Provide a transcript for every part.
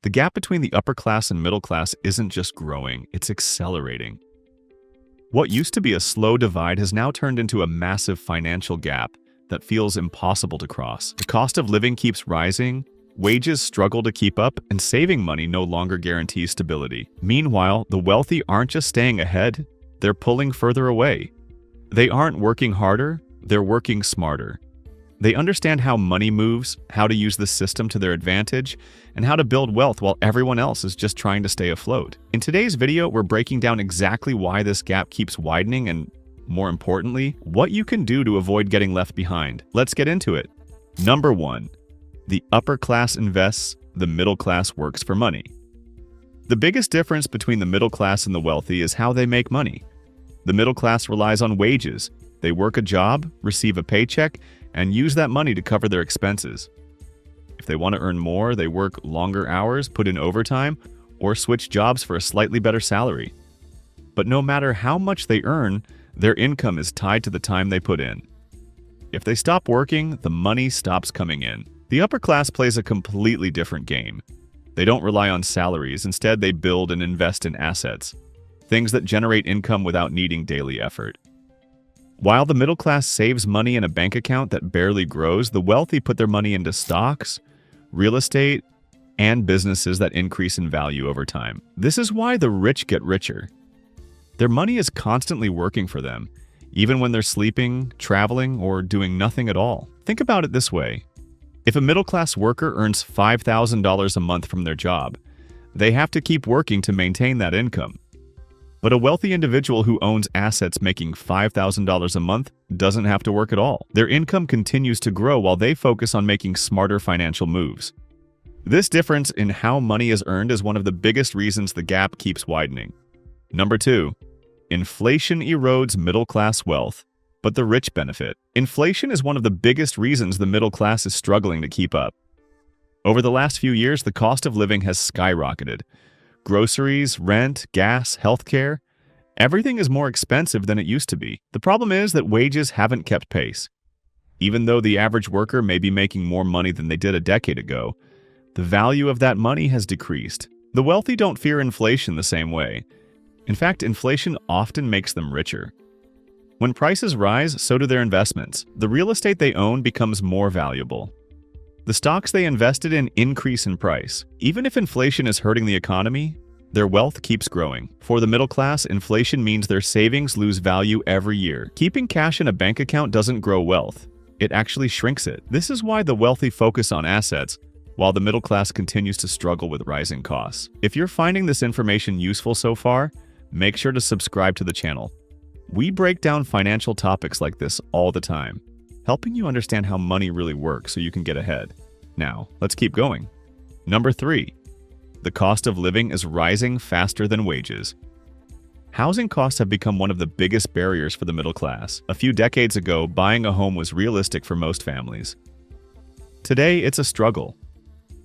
The gap between the upper class and middle class isn't just growing, it's accelerating. What used to be a slow divide has now turned into a massive financial gap that feels impossible to cross. The cost of living keeps rising, wages struggle to keep up, and saving money no longer guarantees stability. Meanwhile, the wealthy aren't just staying ahead, they're pulling further away. They aren't working harder, they're working smarter. They understand how money moves, how to use the system to their advantage, and how to build wealth while everyone else is just trying to stay afloat. In today's video, we're breaking down exactly why this gap keeps widening and, more importantly, what you can do to avoid getting left behind. Let's get into it. Number 1. The upper class invests, the middle class works for money. The biggest difference between the middle class and the wealthy is how they make money. The middle class relies on wages. They work a job, receive a paycheck, and use that money to cover their expenses. If they want to earn more, they work longer hours, put in overtime, or switch jobs for a slightly better salary. But no matter how much they earn, their income is tied to the time they put in. If they stop working, the money stops coming in. The upper class plays a completely different game. They don't rely on salaries, instead they build and invest in assets, things that generate income without needing daily effort. While the middle class saves money in a bank account that barely grows, the wealthy put their money into stocks, real estate, and businesses that increase in value over time. This is why the rich get richer. Their money is constantly working for them, even when they're sleeping, traveling, or doing nothing at all. Think about it this way. If a middle-class worker earns $5,000 a month from their job, they have to keep working to maintain that income. But a wealthy individual who owns assets making $5,000 a month doesn't have to work at all. Their income continues to grow while they focus on making smarter financial moves. This difference in how money is earned is one of the biggest reasons the gap keeps widening. Number 2. Inflation erodes middle-class wealth, but the rich benefit. Inflation is one of the biggest reasons the middle class is struggling to keep up. Over the last few years, the cost of living has skyrocketed. Groceries, rent, gas, healthcare, everything is more expensive than it used to be. The problem is that wages haven't kept pace. Even though the average worker may be making more money than they did a decade ago, the value of that money has decreased. The wealthy don't fear inflation the same way. In fact, inflation often makes them richer. When prices rise, so do their investments. The real estate they own becomes more valuable. The stocks they invested in increase in price. Even if inflation is hurting the economy, their wealth keeps growing. For the middle class, inflation means their savings lose value every year. Keeping cash in a bank account doesn't grow wealth. It actually shrinks it. This is why the wealthy focus on assets, while the middle class continues to struggle with rising costs. If you're finding this information useful so far, make sure to subscribe to the channel. We break down financial topics like this all the time, helping you understand how money really works so you can get ahead. Now, let's keep going. Number 3. The cost of living is rising faster than wages. Housing costs have become one of the biggest barriers for the middle class. A few decades ago, buying a home was realistic for most families. Today, it's a struggle.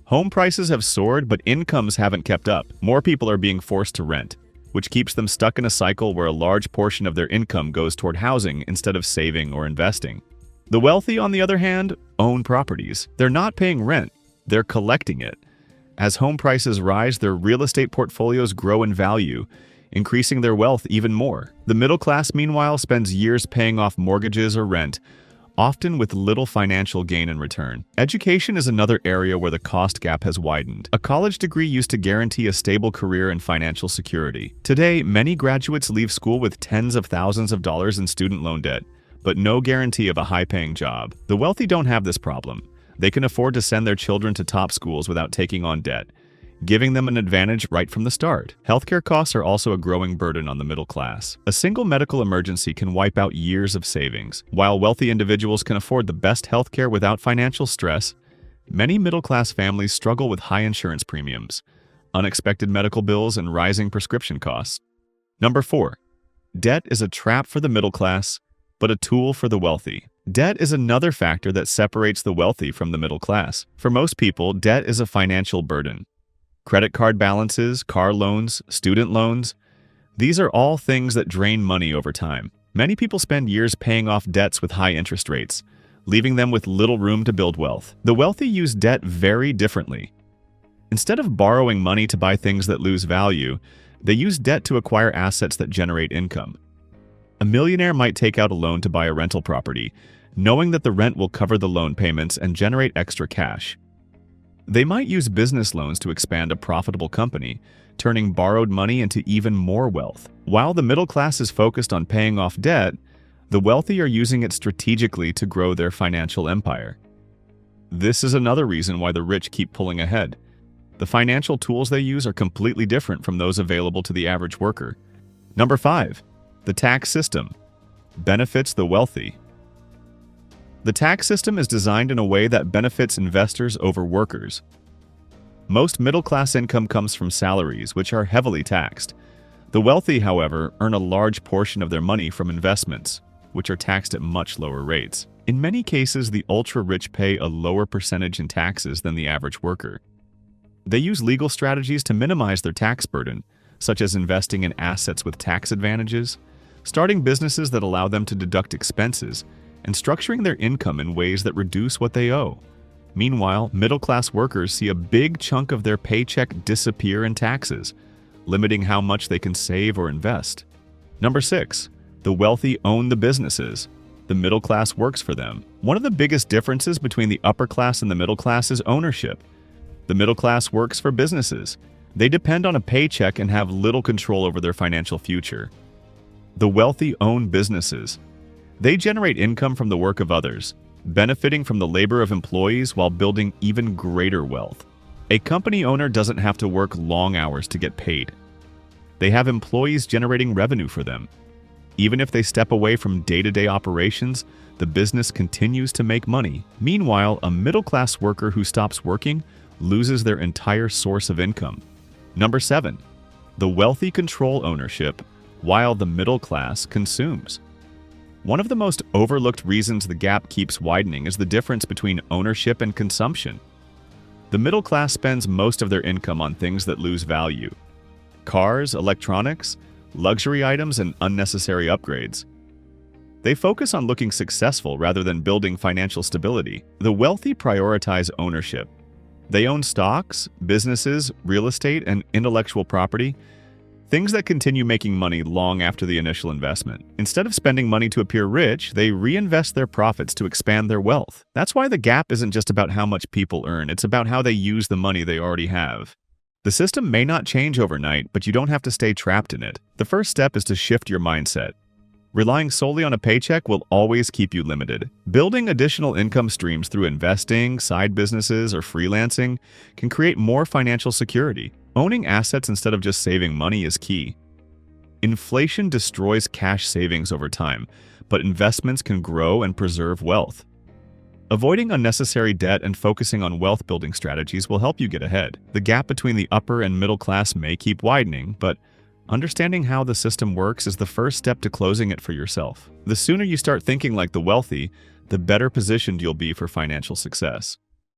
Home prices have soared, but incomes haven't kept up. More people are being forced to rent, which keeps them stuck in a cycle where a large portion of their income goes toward housing instead of saving or investing. The wealthy, on the other hand, own properties. They're not paying rent, they're collecting it. As home prices rise, their real estate portfolios grow in value, increasing their wealth even more. The middle class, meanwhile, spends years paying off mortgages or rent, often with little financial gain in return. Education is another area where the cost gap has widened. A college degree used to guarantee a stable career and financial security. Today, many graduates leave school with tens of thousands of dollars in student loan debt, but no guarantee of a high-paying job. The wealthy don't have this problem. They can afford to send their children to top schools without taking on debt, giving them an advantage right from the start. Healthcare costs are also a growing burden on the middle class. A single medical emergency can wipe out years of savings. While wealthy individuals can afford the best healthcare without financial stress, many middle-class families struggle with high insurance premiums, unexpected medical bills, and rising prescription costs. Number 4. Debt is a trap for the middle class, but a tool for the wealthy. Debt is another factor that separates the wealthy from the middle class. For most people, debt is a financial burden. Credit card balances, car loans, student loans, these are all things that drain money over time. Many people spend years paying off debts with high interest rates, leaving them with little room to build wealth. The wealthy use debt very differently. Instead of borrowing money to buy things that lose value, they use debt to acquire assets that generate income. A millionaire might take out a loan to buy a rental property, knowing that the rent will cover the loan payments and generate extra cash. They might use business loans to expand a profitable company, turning borrowed money into even more wealth. While the middle class is focused on paying off debt, the wealthy are using it strategically to grow their financial empire. This is another reason why the rich keep pulling ahead. The financial tools they use are completely different from those available to the average worker. Number 5. The tax system benefits the wealthy. The tax system is designed in a way that benefits investors over workers. Most middle-class income comes from salaries, which are heavily taxed. The wealthy, however, earn a large portion of their money from investments, which are taxed at much lower rates. In many cases, the ultra-rich pay a lower percentage in taxes than the average worker. They use legal strategies to minimize their tax burden, such as investing in assets with tax advantages, starting businesses that allow them to deduct expenses, and structuring their income in ways that reduce what they owe. Meanwhile, middle-class workers see a big chunk of their paycheck disappear in taxes, limiting how much they can save or invest. Number 6. The wealthy own the businesses. The middle class works for them. One of the biggest differences between the upper class and the middle class is ownership. The middle class works for businesses. They depend on a paycheck and have little control over their financial future. The wealthy own businesses. They generate income from the work of others, benefiting from the labor of employees while building even greater wealth. A company owner doesn't have to work long hours to get paid. They have employees generating revenue for them. Even if they step away from day-to-day operations, the business continues to make money. Meanwhile, a middle-class worker who stops working loses their entire source of income. Number 7. The wealthy control ownership, while the middle class consumes. One of the most overlooked reasons the gap keeps widening is the difference between ownership and consumption. The middle class spends most of their income on things that lose value: cars, electronics, luxury items, and unnecessary upgrades. They focus on looking successful rather than building financial stability. The wealthy prioritize ownership. They own stocks, businesses, real estate, and intellectual property, things that continue making money long after the initial investment. Instead of spending money to appear rich, they reinvest their profits to expand their wealth. That's why the gap isn't just about how much people earn, it's about how they use the money they already have. The system may not change overnight, but you don't have to stay trapped in it. The first step is to shift your mindset. Relying solely on a paycheck will always keep you limited. Building additional income streams through investing, side businesses, or freelancing can create more financial security. Owning assets instead of just saving money is key. Inflation destroys cash savings over time, but investments can grow and preserve wealth. Avoiding unnecessary debt and focusing on wealth-building strategies will help you get ahead. The gap between the upper and middle class may keep widening, but understanding how the system works is the first step to closing it for yourself. The sooner you start thinking like the wealthy, the better positioned you'll be for financial success.